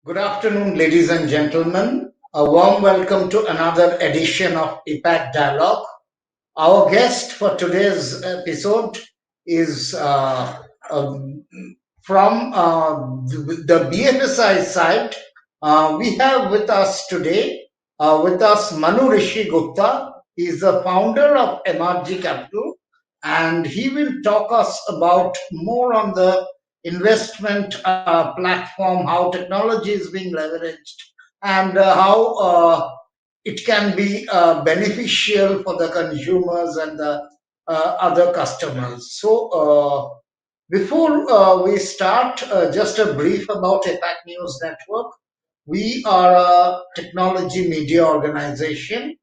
Good afternoon, ladies and gentlemen. A warm welcome to another edition of APAC Dialogue. Our guest for today's episode is um, from the BFSI side. We have with us today, Manu Rishi Gupta. He is the founder of MRG Capital, and he will talk us about more on the investment platform, how technology is being leveraged, and how it can be beneficial for the consumers and the other customers. Before we start, just a brief about APAC News Network. We are a technology media organization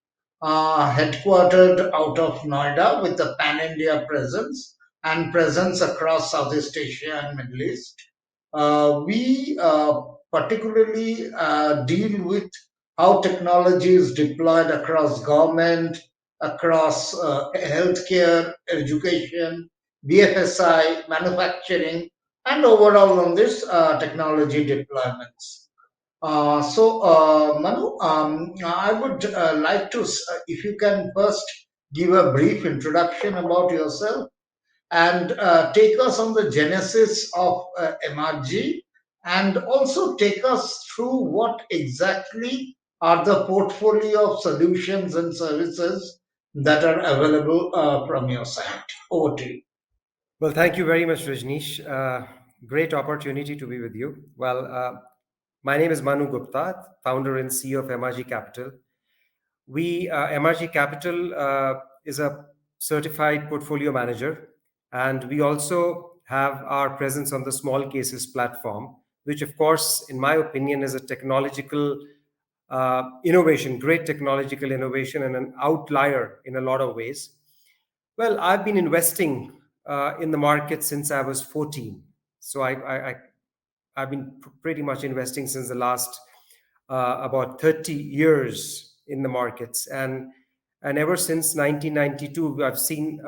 headquartered out of Noida with a pan-India presence and presence across Southeast Asia and Middle East. We particularly deal with how technology is deployed across government, across healthcare, education, BFSI, manufacturing, and overall on this technology deployments. Manu, I would like to, if you can first give a brief introduction about yourself and take us on the genesis of MRG and also take us through what exactly are the portfolio of solutions and services that are available from your side. Over to you. Well, thank you very much, Rajneesh. Great opportunity to be with you. My name is Manu Gupta, founder and CEO of MRG Capital. MRG Capital is a certified portfolio manager, and we also have our presence on the small cases platform, which, of course, in my opinion, is a technological innovation, great technological innovation, and an outlier in a lot of ways. Well, I've been investing in the market since I was 14. So I've been pretty much investing since the last about 30 years in the markets. And ever since 1992, I've seen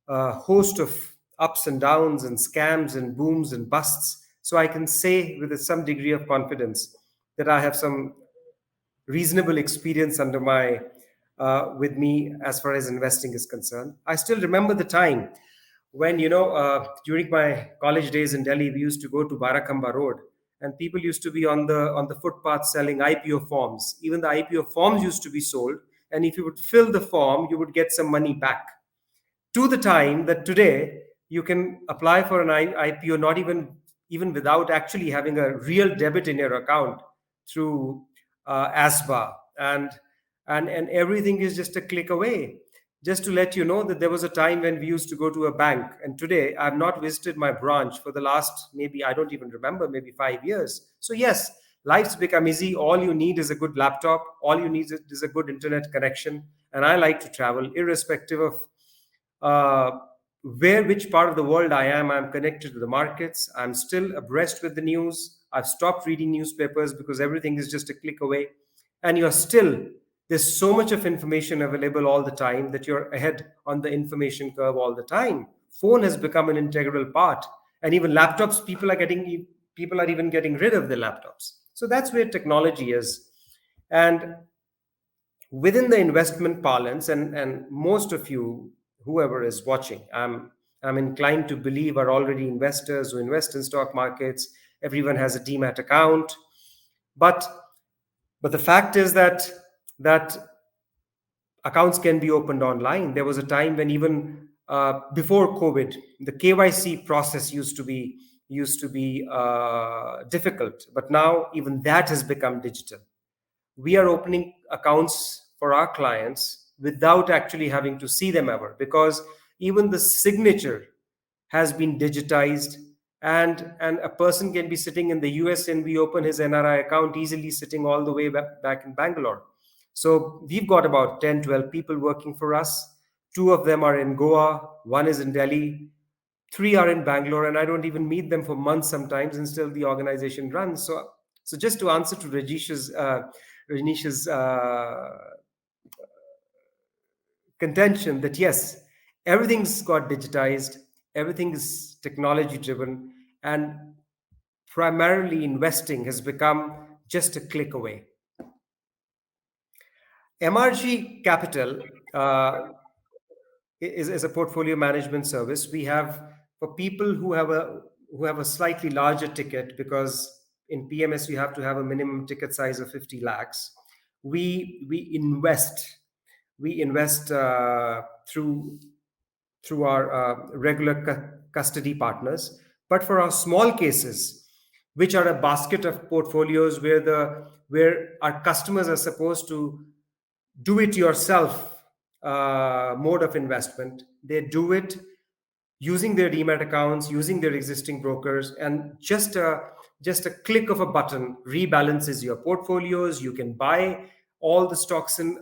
a host of ups and downs and scams and booms and busts. So I can say with some degree of confidence that I have some reasonable experience under my with me as far as investing is concerned. I still remember the time when during my college days in Delhi, we used to go to Barakamba Road, and people used to be on the footpath selling IPO forms. Even the IPO forms used to be sold, and if you would fill the form, you would get some money back. To the time that today you can apply for an IPO not even without actually having a real debit in your account through ASBA, and everything is just a click away. Just to let you know that there was a time when we used to go to a bank, and today I've not visited my branch for the last, maybe I don't even remember, maybe 5 years. So yes, life's become easy. All you need is a good laptop. All you need is a good internet connection. And I like to travel irrespective of uh, which part of the world I am. I'm connected to the markets. I'm still abreast with the news. I've stopped reading newspapers because everything is just a click away. And you're still, there's so much of information available all the time that you're ahead on the information curve all the time. Phone has become an integral part. And even laptops, people are even getting rid of their laptops. So that's where technology is. And within the investment parlance, and most of you, whoever is watching, I'm inclined to believe are already investors who invest in stock markets. Everyone has a demat account, but the fact is that accounts can be opened online. There was a time when even before COVID, the KYC process used to be difficult, but now even that has become digital. We are opening accounts for our clients without actually having to see them ever, because even the signature has been digitized, and a person can be sitting in the US and we open his NRI account easily sitting all the way back in Bangalore. So we've got about 10, 12 people working for us. Two of them are in Goa, one is in Delhi, three are in Bangalore, and I don't even meet them for months sometimes, and still the organization runs. So just to answer to Rajneesh's contention that yes, everything's got digitized, everything is technology driven, and primarily investing has become just a click away. MRG Capital is a portfolio management service. We have for people who have a slightly larger ticket, because in PMS you have to have a minimum ticket size of 50 lakhs. We invest through our regular custody partners. But for our small cases, which are a basket of portfolios where our customers are supposed to do it yourself mode of investment, they do it using their demat accounts, using their existing brokers, and just a click of a button rebalances your portfolios. You can buy all the stocks in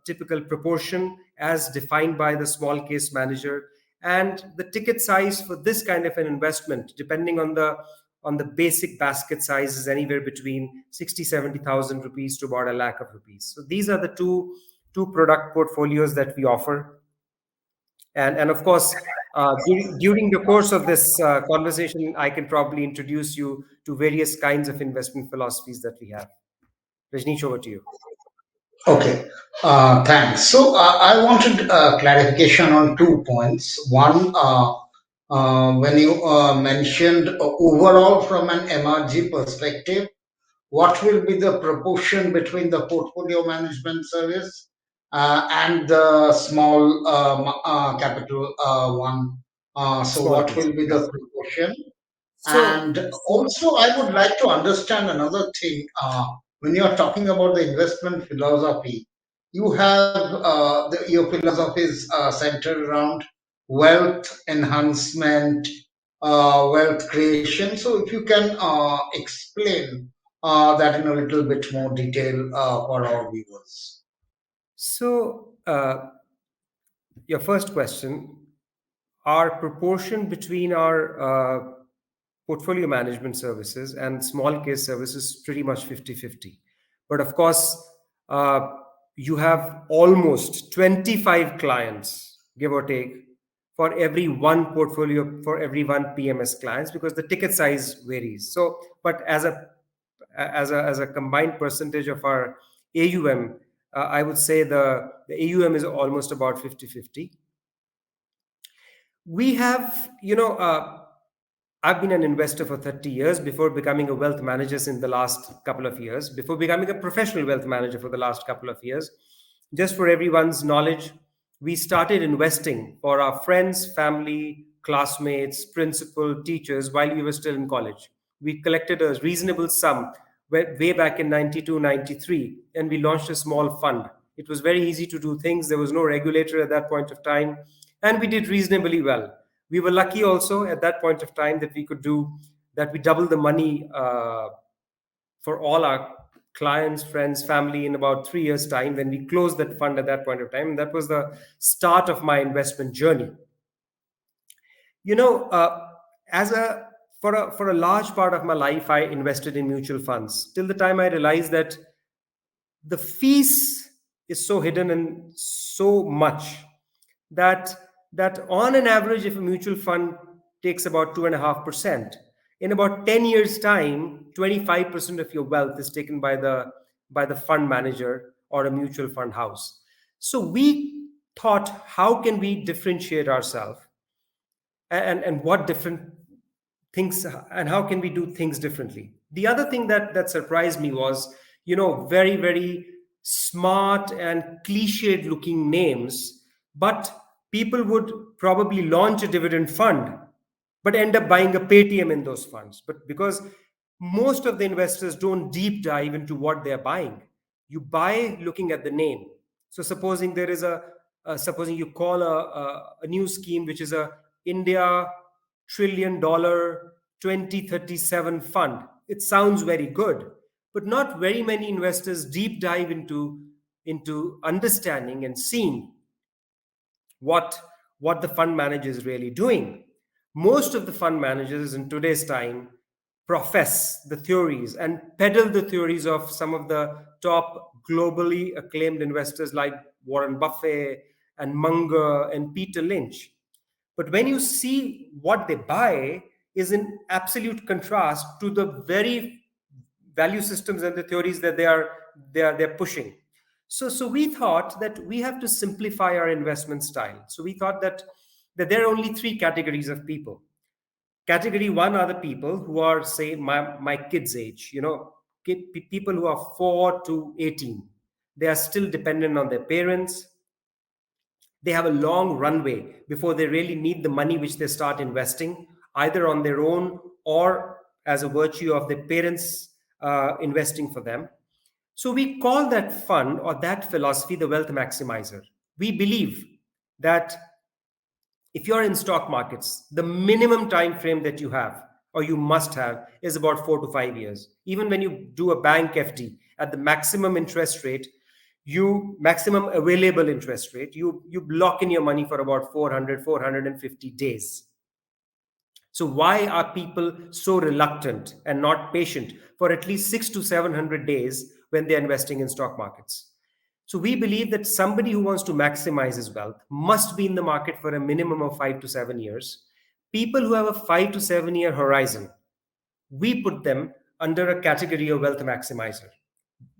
typical proportion as defined by the small case manager. And the ticket size for this kind of an investment, depending on the basic basket size, is anywhere between 60,000-70,000 rupees to about a lakh of rupees. So these are the two product portfolios that we offer. And of course, during the course of this conversation, I can probably introduce you to various kinds of investment philosophies that we have. Rajneesh, over to you. Okay, thanks. So I wanted clarification on 2 points. One, when you mentioned overall from an MRG perspective, what will be the proportion between the portfolio management service and the small capital one? So Small what case. will be Yeah. the proportion? So And also, I would like to understand another thing. When you are talking about the investment philosophy, you have your philosophy is centered around wealth enhancement, wealth creation. So, if you can explain that in a little bit more detail for our viewers. so your first question, our proportion between our portfolio management services and small case services is pretty much 50-50. But of course, uh, you have almost 25 clients, give or take, for every one portfolio, for every one PMS clients, because the ticket size varies. So, but as a combined percentage of our AUM, I would say the AUM is almost about 50-50. We have, I've been an investor for 30 years before becoming a wealth manager in the last couple of years, before becoming a professional wealth manager for the last couple of years. Just for everyone's knowledge, we started investing for our friends, family, classmates, principal, teachers while we were still in college. We collected a reasonable sum way back in 92, 93, and we launched a small fund. It was very easy to do things. There was no regulator at that point of time, and we did reasonably well. We were lucky also at that point of time that we doubled the money for all our clients, friends, family in about 3 years' time when we closed that fund at that point of time. And that was the start of my investment journey. You know, as a for a large part of my life, I invested in mutual funds till the time I realized that the fees is so hidden and so much that on an average, if a mutual fund takes about 2.5%, in about 10 years time 25% of your wealth is taken by the fund manager or a mutual fund house. So we thought, how can we differentiate ourselves, and what different things, and how can we do things differently? The other thing that surprised me was, very, very smart and cliched looking names, but people would probably launch a dividend fund but end up buying a Paytm in those funds. But because most of the investors don't deep dive into what they're buying, you buy looking at the name. So supposing there is supposing you call a new scheme which is a India $1 trillion 2037 fund. It sounds very good, but not very many investors deep dive into understanding and seeing what the fund manager is really doing. Most of the fund managers in today's time profess the theories and peddle the theories of some of the top globally acclaimed investors like Warren Buffett and Munger and Peter Lynch. But when you see what they buy, is in absolute contrast to the very value systems and the theories that they're pushing. So we thought that we have to simplify our investment style. So we thought that there are only three categories of people. Category one are the people who are, say, my kids' age, people who are 4 to 18. They are still dependent on their parents. They have a long runway before they really need the money which they start investing, either on their own or as a virtue of their parents investing for them. So we call that fund or that philosophy the wealth maximizer. We believe that if you're in stock markets, the minimum time frame that you have or you must have is about 4 to 5 years. Even when you do a bank FD at the maximum interest rate, you maximum available interest rate, you lock in your money for about 450 days. So why are people so reluctant and not patient for at least 6 to 700 days when they're investing in stock markets? So we believe that somebody who wants to maximize his wealth must be in the market for a minimum of 5 to 7 years. People who have a 5 to 7 year horizon, we put them under a category of wealth maximizer.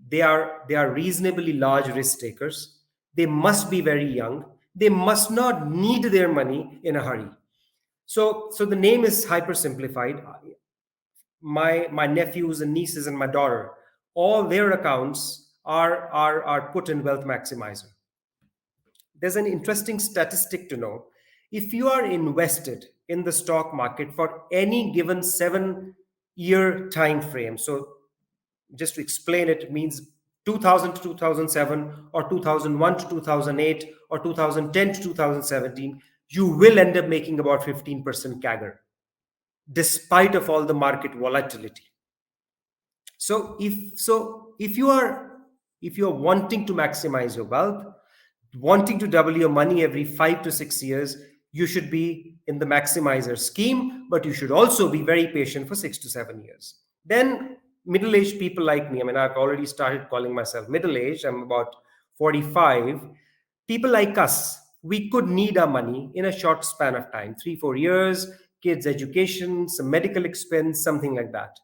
They are reasonably large risk takers. They must be very young. They must not need their money in a hurry. So the name is hyper simplified. My nephews and nieces and my daughter, all their accounts are put in wealth maximizer. There's an interesting statistic to know. If you are invested in the stock market for any given 7 year time frame, so just to explain it, it means 2000 to 2007 or 2001 to 2008 or 2010 to 2017, you will end up making about 15% CAGR despite of all the market volatility. So if you are wanting to maximize your wealth, wanting to double your money every 5 to 6 years, you should be in the maximizer scheme, but you should also be very patient for 6 to 7 years. Then middle-aged people like me, I mean, I've already started calling myself middle-aged. I'm about 45. People like us, we could need our money in a short span of time, 3 4 years, kids' education, some medical expense, something like that.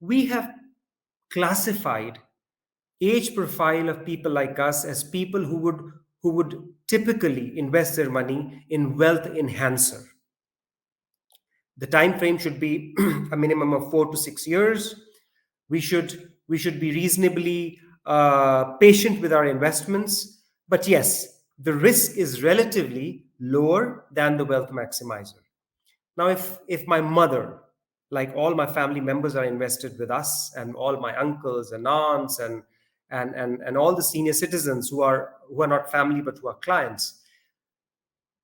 We have classified age profile of people like us as people who would typically invest their money in wealth enhancer. The time frame should be a minimum of 4 to 6 years. We should be reasonably patient with our investments, but yes, the risk is relatively lower than the wealth maximizer. Now, if my mother, like all my family members, are invested with us, and all my uncles and aunts and all the senior citizens who are not family but who are clients,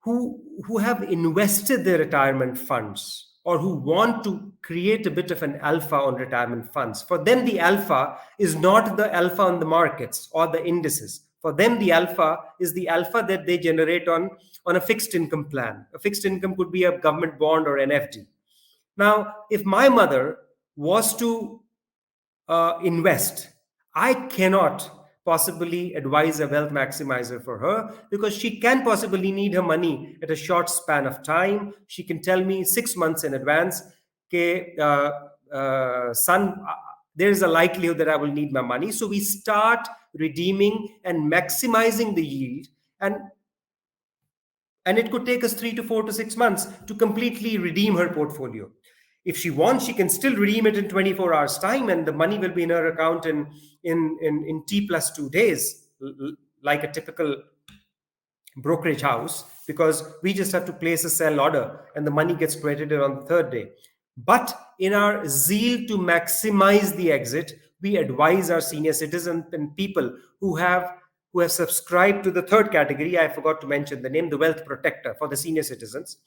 who have invested their retirement funds or who want to create a bit of an alpha on retirement funds, for them the alpha is not the alpha on the markets or the indices. For them, the alpha is the alpha that they generate on a fixed income plan. A fixed income could be a government bond or an FD. Now, if my mother was to invest, I cannot possibly advise a wealth maximizer for her, because she can possibly need her money at a short span of time. She can tell me 6 months in advance, okay, son, there is a likelihood that I will need my money. So we start redeeming and maximizing the yield, and it could take us 3 to 4 to 6 months to completely redeem her portfolio. If she wants, she can still redeem it in 24 hours time, and the money will be in her account in T plus 2 days, like a typical brokerage house, because we just have to place a sell order and the money gets credited on the third day. But in our zeal to maximize the exit, we advise our senior citizens and people who have subscribed to the third category. I forgot to mention the name, the wealth protector for the senior citizens.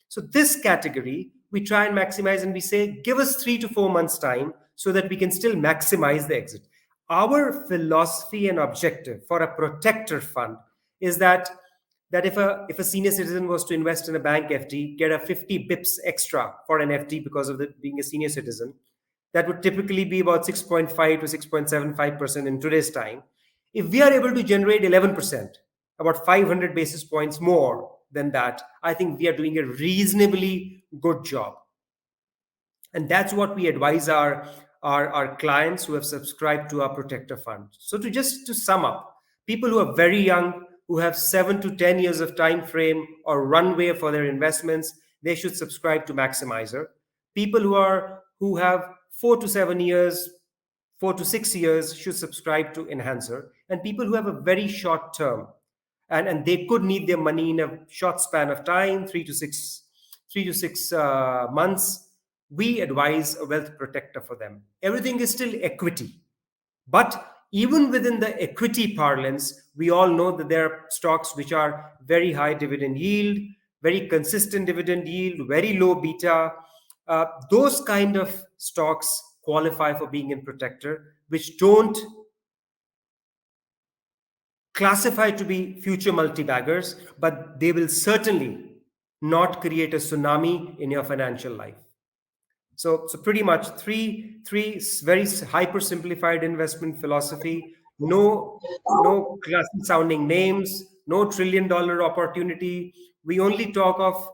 So this category, we try and maximize, and we say, give us 3 to 4 months time so that we can still maximize the exit. Our philosophy and objective for a protector fund is that if a senior citizen was to invest in a bank FD, get a 50 bips extra for an FD because of being a senior citizen, that would typically be about 6.5 to 6.75% in today's time. If we are able to generate 11%, about 500 basis points more than that, I think we are doing a reasonably good job. And that's what we advise our clients who have subscribed to our protector fund. So to sum up, people who are very young, who have 7 to 10 years of time frame or runway for their investments, they should subscribe to Maximizer. People who have 4 to 7 years, 4 to 6 years should subscribe to Enhancer. And people who have a very short term, and they could need their money in a short span of time, 3 to 6 months, we advise a wealth protector for them. Everything is still equity, but even within the equity parlance, we all know that there are stocks which are very high dividend yield, very consistent dividend yield, very low beta. Those kind of stocks qualify for being in protector, which don't classify to be future multi-baggers, but they will certainly not create a tsunami in your financial life. So pretty much three very hyper simplified investment philosophy. No classy sounding names. No $1 trillion opportunity. We only talk of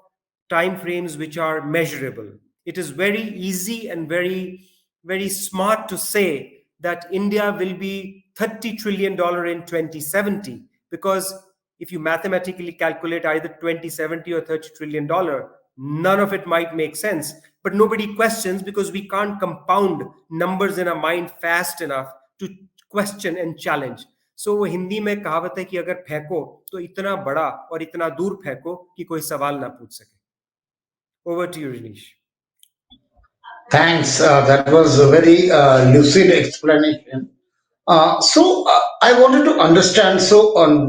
time frames which are measurable. It is very easy and very smart to say that India will be $30 trillion in 2070, because if you mathematically calculate either 2070 or $30 trillion, none of it might make sense. But nobody questions, because we can't compound numbers in our mind fast enough to question and challenge. So वो हिंदी में कहावत है कि अगर फेंको तो इतना बड़ा और इतना दूर फेंको कि कोई सवाल ना पूछ सके. Over to you, Rajneesh. Thanks. That was a very lucid explanation. I wanted to understand.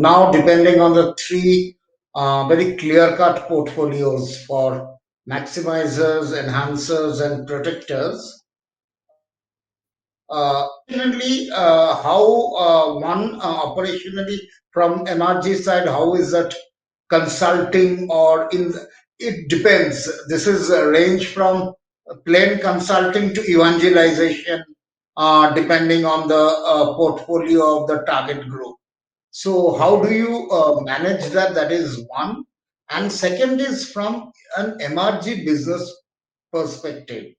Now, depending on the three very clear-cut portfolios for maximizers, enhancers, and protectors, operationally, how one operationally from MRG side, how is that consulting or in? It depends. This is a range from plain consulting to evangelization, depending on the portfolio of the target group. So, how do you manage that? That is one. And second is from an MRG business perspective.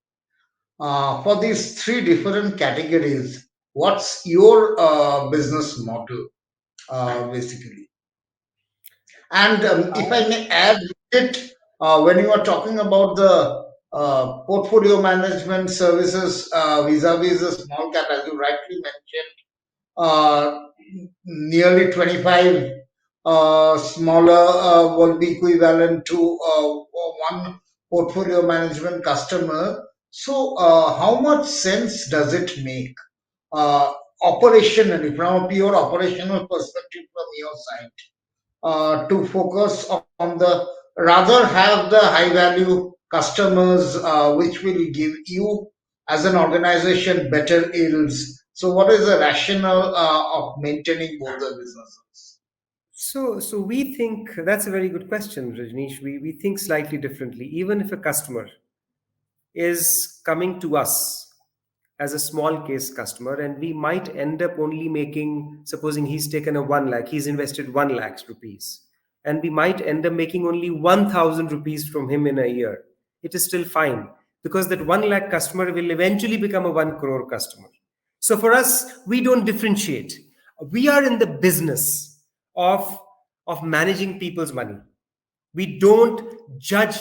For these three different categories, what's your business model basically? And if I may add it, when you are talking about the portfolio management services vis-a-vis the small cap, as you rightly mentioned, uh, nearly 25 smaller will be equivalent to one portfolio management customer. So, how much sense does it make operationally, from a pure operational perspective from your side, to focus on the rather have the high value customers which will give you as an organization better yields? So what is the rationale of maintaining both the businesses? So we think that's a very good question, Rajneesh. We think slightly differently. Even if a customer is coming to us as a small case customer, and we might end up only making, supposing he's taken a 1 lakh, he's invested 1 lakh rupees, and we might end up making only 1,000 rupees from him in a year. It is still fine, because that 1 lakh customer will eventually become a 1 crore customer. So for us, we don't differentiate. We are in the business of managing people's money. We don't judge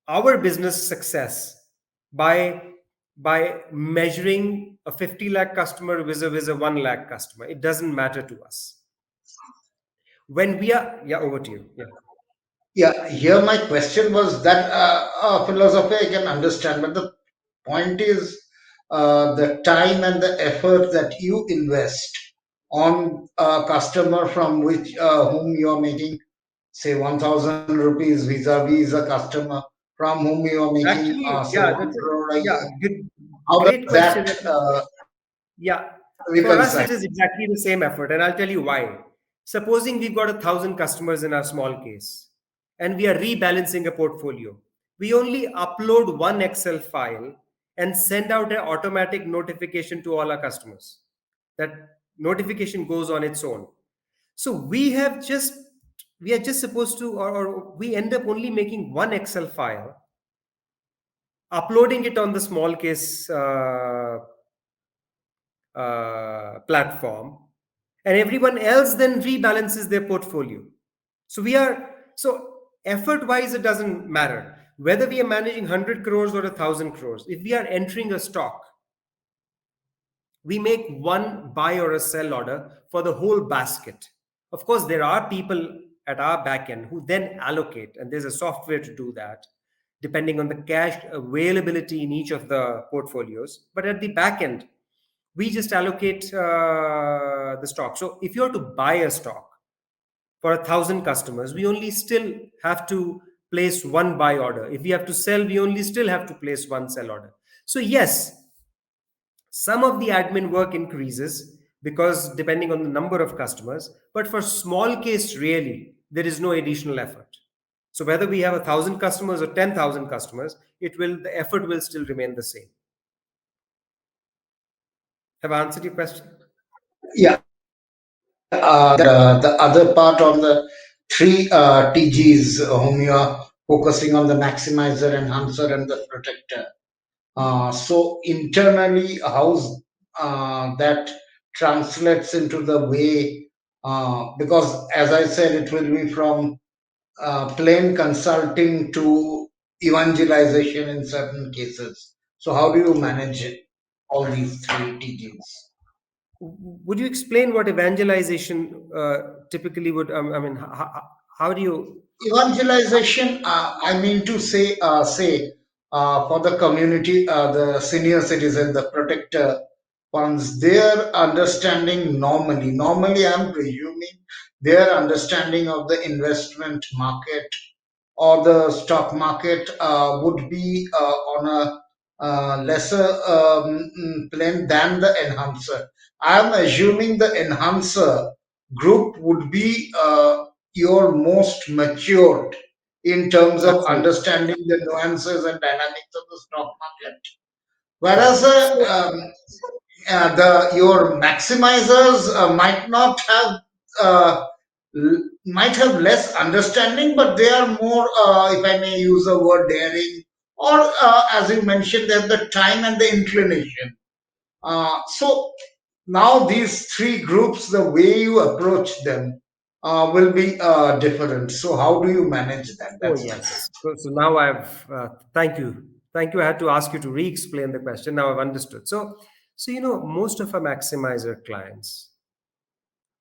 our business success by measuring a 50 lakh customer vis-a-vis a 1 lakh customer. It doesn't matter to us. When we are, yeah, over to you. Yeah. Yeah, here my question was that philosophy I can understand, but the point is the time and the effort that you invest on a customer from which whom you are making, say, 1,000 rupees vis-a-vis a customer from whom you are making, Actually, say, yeah, 1 that's a, crore a yeah, year. good, How great does question. that Yeah, for us, reconcile? it is exactly the same effort, and I'll tell you why. Supposing we've got 1,000 customers in our small case, and we are rebalancing a portfolio, we only upload one Excel file and send out an automatic notification to all our customers. That notification goes on its own. So we are just supposed to, or we end up only making one Excel file uploading it on the small case platform, and everyone else then rebalances their portfolio. So we are so effort wise, it doesn't matter whether we are managing 100 crores or 1,000 crores. If we are entering a stock, we make one buy or a sell order for the whole basket. Of course, there are people at our back end who then allocate, and there's a software to do that, depending on the cash availability in each of the portfolios. But at the back end, we just allocate the stock. So if you are to buy a stock for 1,000 customers, we only still have to place one buy order. If we have to sell, we only still have to place one sell order. So yes, some of the admin work increases because depending on the number of customers, but for small case, really, there is no additional effort. So whether we have 1,000 customers or 10,000 customers, the effort will still remain the same. Have I answered your question? Yeah, the other part on the three TGs whom you are focusing on, the maximizer, enhancer, and the protector. So internally, how's that translates into the way, because as I said, it will be from plain consulting to evangelization in certain cases. So how do you manage it, all these three TGs? Would you explain what evangelization typically would? I mean, how do you? Evangelization, I mean to say for the community, the senior citizen, the protector ones, their understanding normally I'm presuming their understanding of the investment market or the stock market would be on a lesser plane than the enhancer. I'm assuming the enhancer group would be your most matured in terms of Absolutely. understanding the nuances and dynamics of the stock market. Whereas Correct. So, the your maximizers uh, might have less understanding, but they are more, if I may use the word, daring, or as you mentioned, they have the time and the inclination. So now these three groups, the way you approach them will be different. So how do you manage that? oh That's my yes. So now I've thank you. I had to ask you to re-explain the question. Now I've understood. So most of our maximizer clients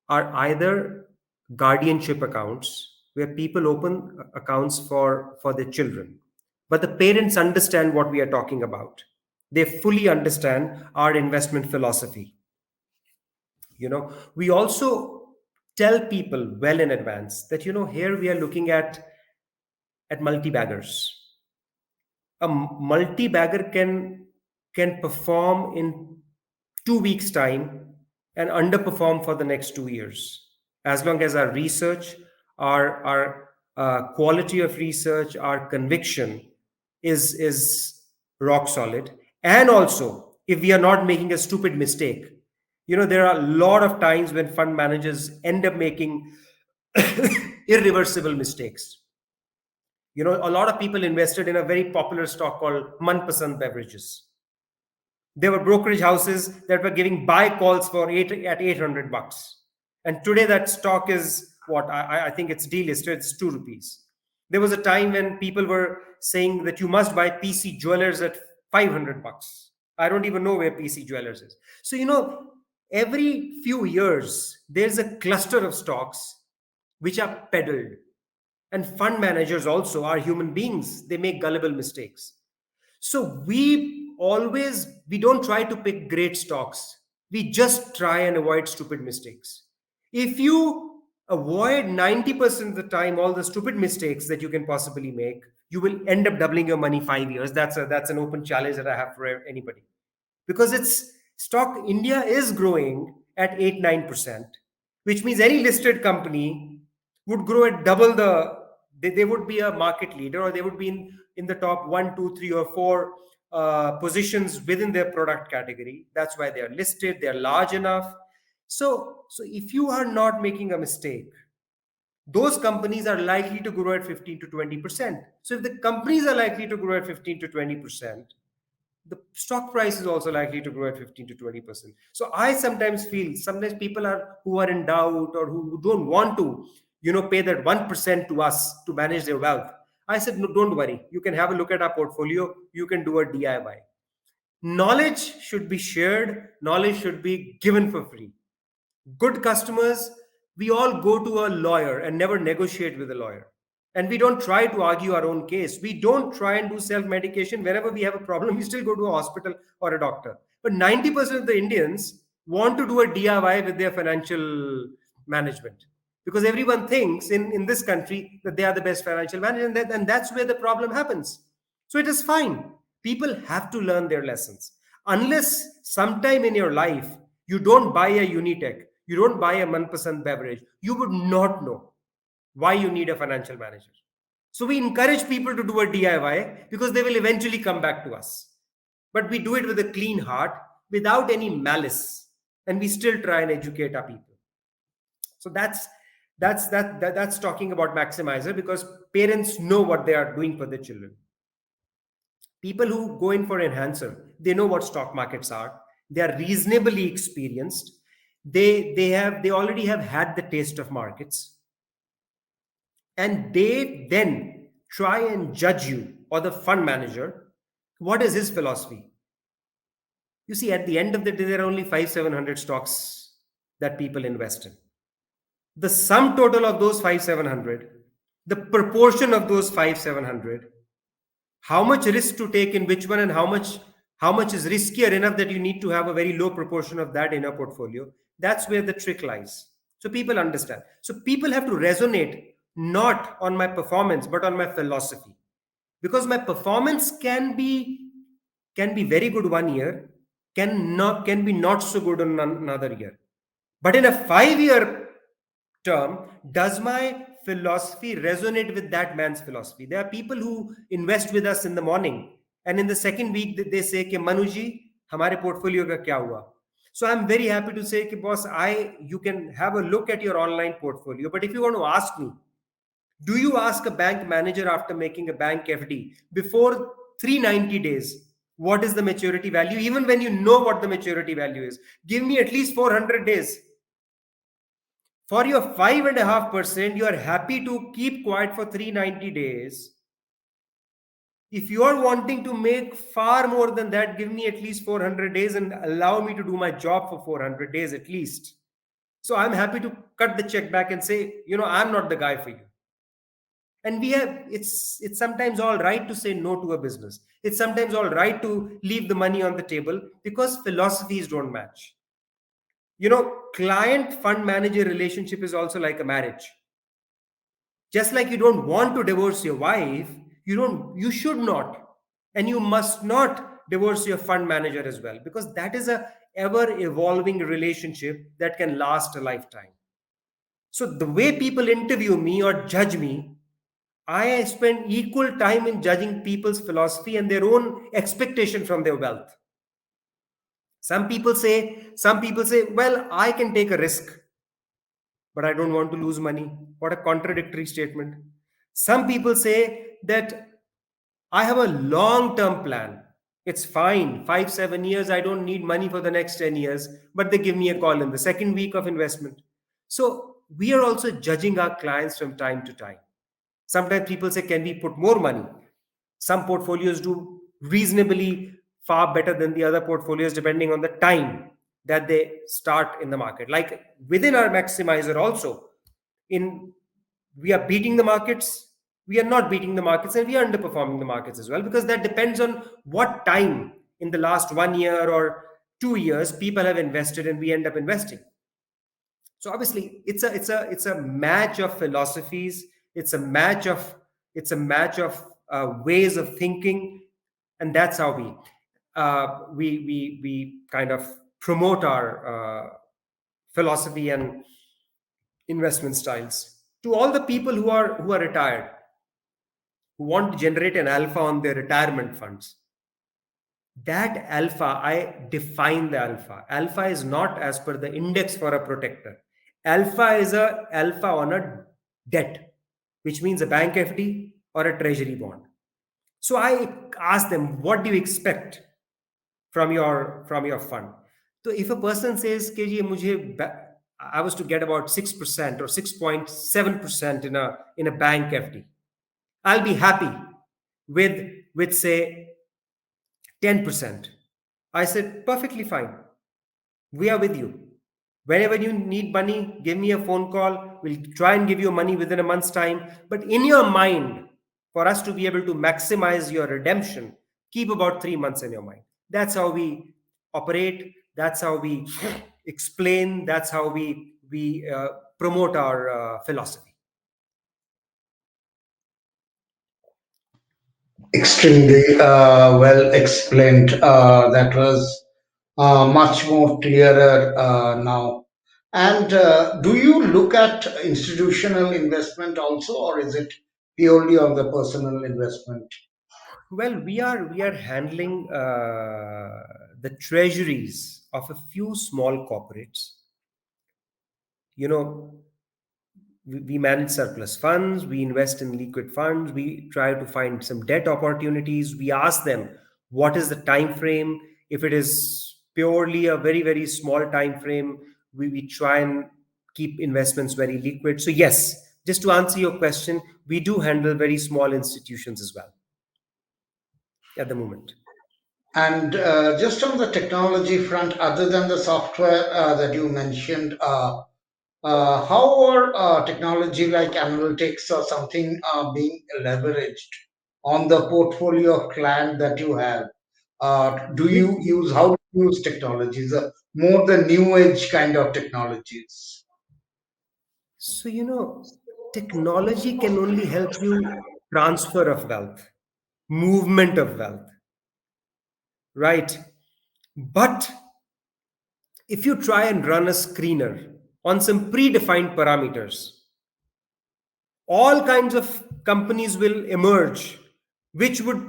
are either guardianship accounts where people open accounts for their children, but the parents understand what we are talking about. They fully understand our investment philosophy. We also tell people well in advance that here we are looking at multi-baggers. A multi-bagger can perform in 2 weeks time and underperform for the next 2 years, as long as our research, our quality of research, our conviction is rock solid. And also, if we are not making a stupid mistake, there are a lot of times when fund managers end up making irreversible mistakes. A lot of people invested in a very popular stock called Manpasand Beverages. There were brokerage houses that were giving buy calls for $800, and today that stock is what I think it's delisted. It's ₹2. There was a time when people were saying that you must buy PC Jewelers at $500. I don't even know where PC Jewelers is. So every few years there's a cluster of stocks which are peddled, and fund managers also are human beings. They make gullible mistakes. So we don't try to pick great stocks. We just try and avoid stupid mistakes. If you avoid 90% of the time all the stupid mistakes that you can possibly make, you will end up doubling your money 5 years. That's an open challenge that I have for anybody. Because it's stock India is growing at 8-9%, which means any listed company would grow at double they would be a market leader, or they would be in the top 1, 2, 3, or 4 positions within their product category. That's why they are listed. They are large enough. So if you are not making a mistake, those companies are likely to grow at 15 to 20%. So if the companies are likely to grow at 15 to 20%, the stock price is also likely to grow at 15 to 20%. So I sometimes feel sometimes people are who are in doubt or who don't want to, pay that 1% to us to manage their wealth. I said, no, don't worry. You can have a look at our portfolio. You can do a DIY. Knowledge should be shared. Knowledge should be given for free. Good customers, we all go to a lawyer and never negotiate with a lawyer. And we don't try to argue our own case. We don't try and do self medication. Whenever we have a problem, we still go to a hospital or a doctor. But 90% of the Indians want to do a DIY with their financial management because everyone thinks in this country that they are the best financial manager, and that's where the problem happens. So it is fine. People have to learn their lessons. Unless sometime in your life you don't buy a Unitech, you don't buy a Manpasand beverage, you would not know why you need a financial manager. So we encourage people to do a DIY because they will eventually come back to us. But we do it with a clean heart, without any malice, and we still try and educate our people. So that's talking about maximizer, because parents know what they are doing for their children. People who go in for enhancer, they know what stock markets are. They are reasonably experienced. They already have had the taste of markets, and they then try and judge you or the fund manager. What is his philosophy? You see, at the end of the day, there are only 500-700 stocks that people invest in. The sum total of those 500-700, the proportion of those 500-700, how much risk to take in which one, and how much is riskier enough that you need to have a very low proportion of that in a portfolio. That's where the trick lies. So people understand. So people have to resonate not on my performance but on my philosophy, because my performance can be very good one year, can be not so good in another year. But in a 5-year term, does my philosophy resonate with that man's philosophy? There are people who invest with us in the morning, and in the second week they say कि मनु जी हमारे portfolio का क्या हुआ? So I'm very happy to say कि boss, you can have a look at your online portfolio. But if you want to ask me, do you ask a bank manager after making a bank FD before 390 days, what is the maturity value? Even when you know what the maturity value is, give me at least 400 days. For your 5.5%, you are happy to keep quiet for 390 days. If you are wanting to make far more than that, give me at least 400 days and allow me to do my job for 400 days at least. So I'm happy to cut the check back and say, I'm not the guy for you. And it's sometimes all right to say no to a business. It's sometimes all right to leave the money on the table because philosophies don't match. Client fund manager relationship is also like a marriage. Just like you don't want to divorce your wife, you should not, and you must not divorce your fund manager as well, because that is a ever evolving relationship that can last a lifetime. So the way people interview me or judge me, I spend equal time in judging people's philosophy and their own expectation from their wealth. Some people say, well, I can take a risk, but I don't want to lose money. What a contradictory statement. Some people say that I have a long term plan. It's fine. 5-7 years, I don't need money for the next 10 years, but they give me a call in the second week of investment. So we are also judging our clients from time to time. Sometimes people say, can we put more money? Some portfolios do reasonably far better than the other portfolios depending on the time that they start in the market. Like within our maximizer also, we are beating the markets, we are not beating the markets, and we are underperforming the markets as well, because that depends on what time in the last 1 year or 2 years people have invested and we end up investing. So obviously it's a match of philosophies. It's a match of ways of thinking, and that's how we kind of promote our philosophy and investment styles to all the people who are retired, who want to generate an alpha on their retirement funds. That alpha, I define the alpha is not as per the index for a protector. Alpha is a alpha on a debt, which means a bank FD or a treasury bond. So I ask them, what do you expect from your fund? So if a person says, KG, I was to get about 6% or 6.7% in a bank FD, I'll be happy with say 10%. I said, perfectly fine. We are with you. Whenever you need money, give me a phone call. We'll try and give you money within a month's time. But in your mind, for us to be able to maximize your redemption, keep about 3 months in your mind. That's how we operate. That's how we explain. That's how we promote our philosophy. Extremely well explained. That was much more clearer now. And do you look at institutional investment also, or is it purely on the personal investment? Well, we are handling the treasuries of a few small corporates. You know, we manage surplus funds, we invest in liquid funds, we try to find some debt opportunities. We ask them what is the time frame. If it is purely a very small time frame, we try and keep investments very liquid. So yes, just to answer your question, we do handle very small institutions as well at the moment. And just on the technology front, other than the software that you mentioned, how are technology like analytics or something being leveraged on the portfolio of client that you have? Do you use how do you use technologies? More the new age kind of technologies. So, technology can only help you transfer of wealth, movement of wealth, right? But if you try and run a screener on some predefined parameters, all kinds of companies will emerge, which would,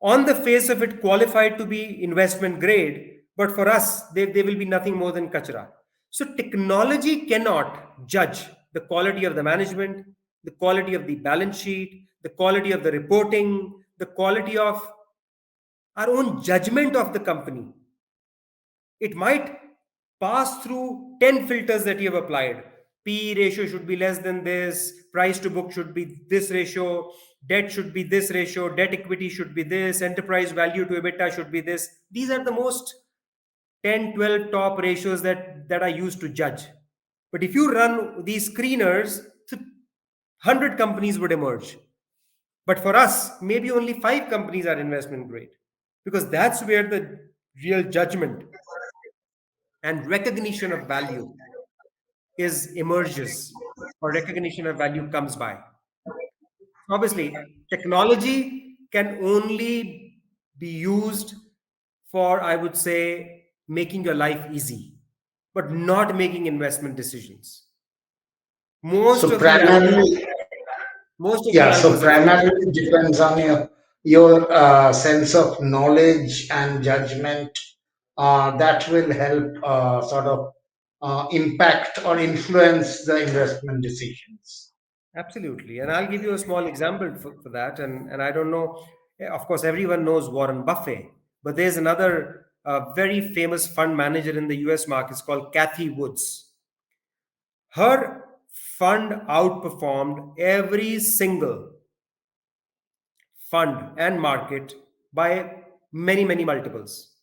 on the face of it, qualify to be investment grade. But for us, they will be nothing more than kachra. So technology cannot judge the quality of the management, the quality of the balance sheet, the quality of the reporting, the quality of our own judgment of the company. It might pass through 10 filters that you have applied. P ratio should be less than this, price to book should be this ratio, debt should be this ratio, debt equity should be this, enterprise value to EBITDA should be this. These are the most 10, 12 top ratios that are used to judge. But if you run these screeners, 100 companies would emerge. But for us, maybe only 5 companies are investment grade because that's where the real judgment and recognition of value is emerges or recognition of value comes by. Obviously, technology can only be used for, I would say, making your life easy, but not making investment decisions. Most So of the primarily, most of the yeah. So algos are flawed. primarily depends on your sense of knowledge and judgment that will help sort of impact or influence the investment decisions. Absolutely. And I'll give you a small example for that. And I don't know, of course, everyone knows Warren Buffett, but there's another very famous fund manager in the US market. It's called Kathy Woods. Her fund outperformed every single fund and market by many multiples.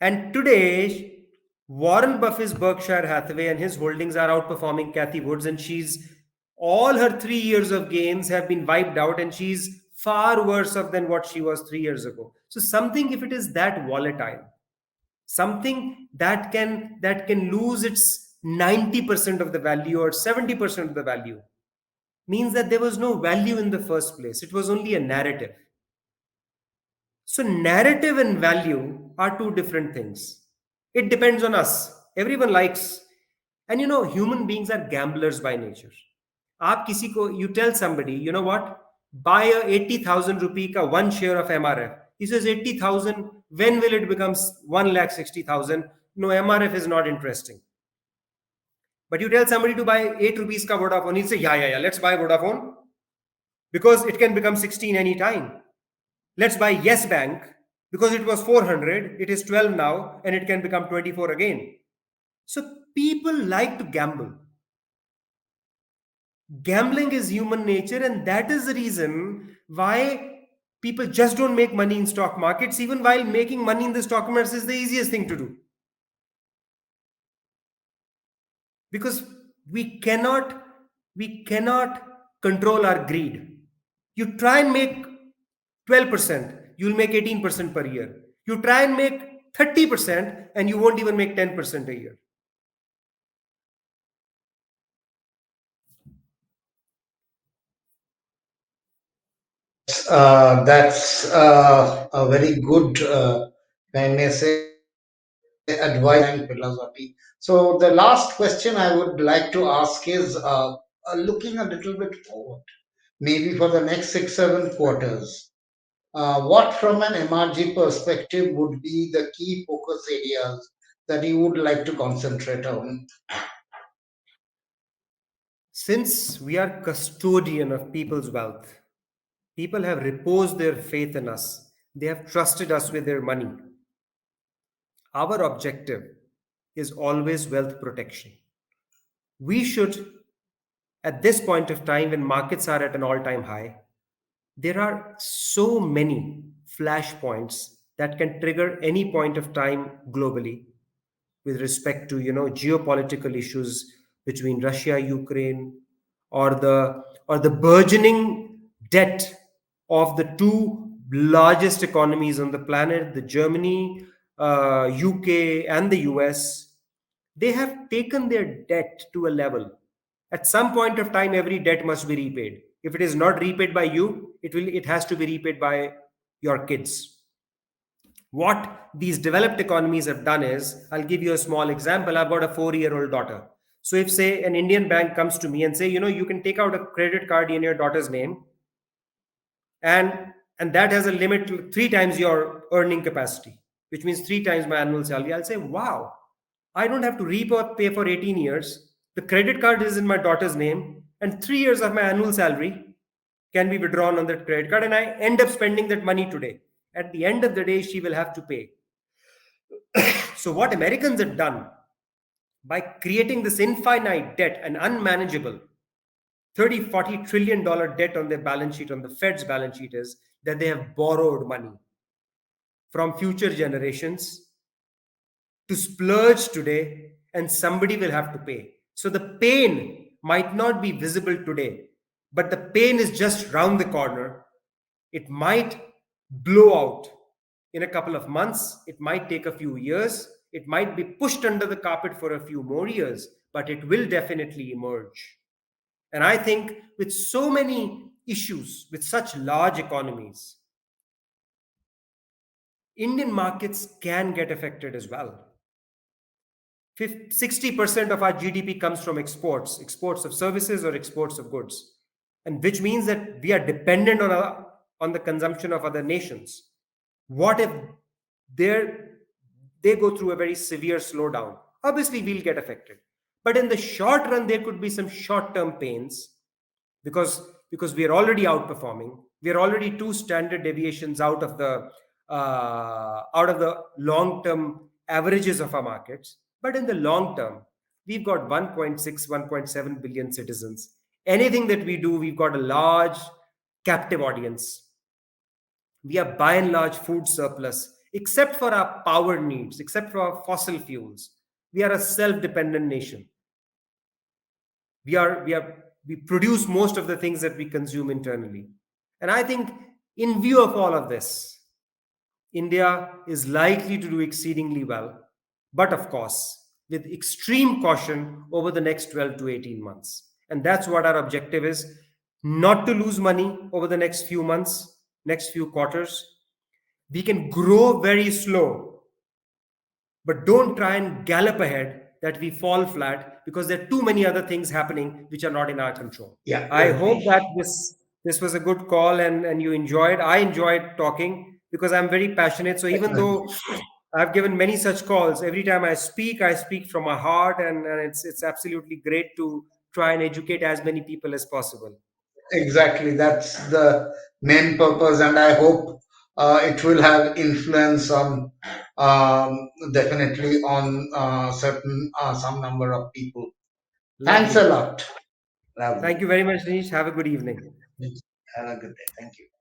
And today, Warren Buffett's Berkshire Hathaway and his holdings are outperforming Kathy Woods, and she's all her 3 years of gains have been wiped out, and she's far worse off than what she was 3 years ago. So something, if it is that volatile, something that can lose its 90% of the value or 70% of the value, means that there was no value in the first place. It was only a narrative. So, narrative and value are two different things. It depends on us. Everyone likes, and human beings are gamblers by nature. You tell somebody, you know what, buy a 80,000 rupee ka one share of MRF. He says 80,000, when will it becomes 1,60,000? No, MRF is not interesting. But you tell somebody to buy 8 rupees ka Vodafone, he'll say, yeah, let's buy Vodafone because it can become 16 anytime. Let's buy Yes Bank because it was 400, it is 12 now, and it can become 24 again. So people like to gamble. Gambling is human nature, and that is the reason why people just don't make money in stock markets, even while making money in the stock markets is the easiest thing to do. Because we cannot we cannot control our greed. You try and make 12%, you'll make 18% per year. You try and make 30%, and you won't even make 10% a year. That's a very good, I may say, advice and philosophy. So the last question I would like to ask is, looking a little bit forward, maybe for the next 6, 7 quarters. What, from an MRG perspective, would be the key focus areas that you would like to concentrate on? Since we are custodian of people's wealth, people have reposed their faith in us. They have trusted us with their money. Our objective is always wealth protection. We should, at this point of time when markets are at an all time high, there are so many flashpoints that can trigger any point of time globally with respect to geopolitical issues between Russia, Ukraine, or the burgeoning debt of the two largest economies on the planet, the Germany, UK, and the US. They have taken their debt to a level. At some point of time, every debt must be repaid. If it is not repaid by you, it has to be repaid by your kids. What these developed economies have done is, I'll give you a small example. I've got a 4-year-old daughter. So if, say, an Indian bank comes to me and say, you can take out a credit card in your daughter's name, and that has a limit to 3 times your earning capacity, which means 3 times my annual salary, I'll say, wow, I don't have to repay for 18 years. The credit card is in my daughter's name, and 3 years of my annual salary can be withdrawn on that credit card, and I end up spending that money today. At the end of the day, she will have to pay. So what Americans have done by creating this infinite debt and unmanageable 30-40 trillion dollar debt on their balance sheet, on the Fed's balance sheet, is that they have borrowed money from future generations to splurge today, and somebody will have to pay. So the pain might not be visible today, but the pain is just round the corner. It might blow out in a couple of months. It might take a few years. It might be pushed under the carpet for a few more years, but it will definitely emerge. And I think with so many issues, with such large economies, Indian markets can get affected as well. 60% of our GDP comes from exports of services or exports of goods, and which means that we are dependent on the consumption of other nations. What if they go through a very severe slowdown? Obviously, we'll get affected. But in the short run, there could be some short-term pains because we are already outperforming. We are already 2 standard deviations out of the long-term averages of our markets. But in the long term, we've got 1.6, 1.7 billion citizens. Anything that we do, we've got a large captive audience. We are by and large food surplus, except for our power needs, except for our fossil fuels. We are a self-dependent nation. We produce most of the things that we consume internally. And I think in view of all of this, India is likely to do exceedingly well, but of course, with extreme caution over the next 12 to 18 months. And that's what our objective is, not to lose money over the next few months, next few quarters. We can grow very slow, but don't try and gallop ahead that we fall flat, because there are too many other things happening which are not in our control. Yeah, I hope that this was a good call, and you enjoyed. I enjoyed talking because I'm very passionate. So even though I've given many such calls. Every time I speak from my heart, and it's absolutely great to try and educate as many people as possible. Exactly, that's the main purpose, and I hope it will have influence on definitely on certain some number of people. Thanks a Lovely. lot. Lovely. Thank you very much, Rajneesh. Have a good evening. Have a good day. Thank you.